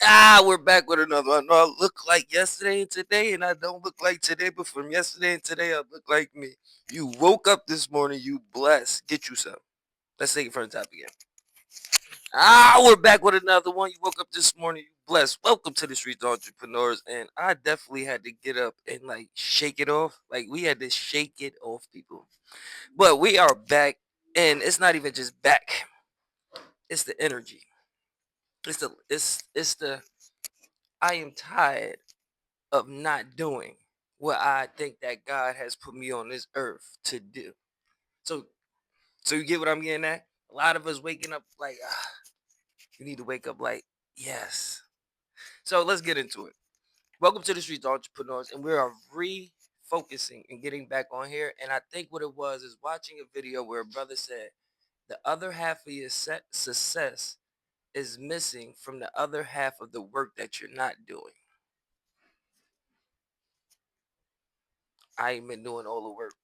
We're back with another one. No, I look like yesterday and today, and I don't look like today, but from yesterday and today, I look like me. You woke up this morning, you blessed. Get you some. Let's take it from the top again. We're back with another one. You woke up this morning, you blessed. Welcome to the Streets Entrepreneurs. And I definitely had to get up and like shake it off. Like we had to shake it off, people. But we are back, and it's not even just back. It's the energy. It's the I am tired of not doing what I think that God has put me on this earth to do. So, so you get what I'm getting at? A lot of us waking up like, you need to wake up like, yes. So let's get into it. Welcome to the Streets Entrepreneurs, and we are refocusing and getting back on here. And I think what it was is watching a video where a brother said the other half of your success is missing from the other half of the work that you're not doing. I ain't been doing all the work.